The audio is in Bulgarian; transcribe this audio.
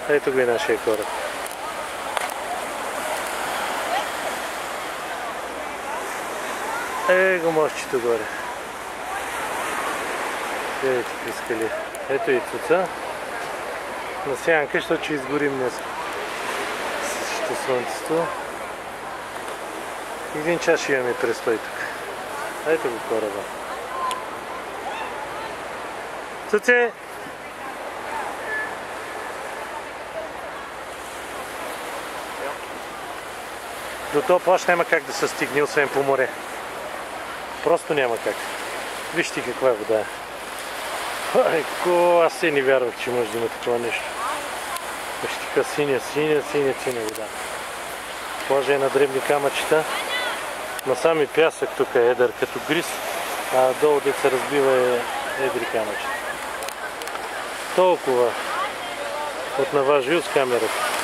Ето го и нашия кораб. Го мостчето горе. Гледайте какви скали. Ето и Цуца. На сянка, защото ще изгорим днес. Също слънцето. Един час ще имаме престой тук. Ето го кораба. Цуце! До този плаж няма как да се стигне, освен по море. Просто няма как. Вижте каква е вода. Аз се не вярвах, че може да има такова нещо. Вижте така синя вода. Плажа е на дребни камъчета. Насам и пясък тук е едър като гриз, а долу дето се разбива е едри камъчета. Толкова от наважил с камерата.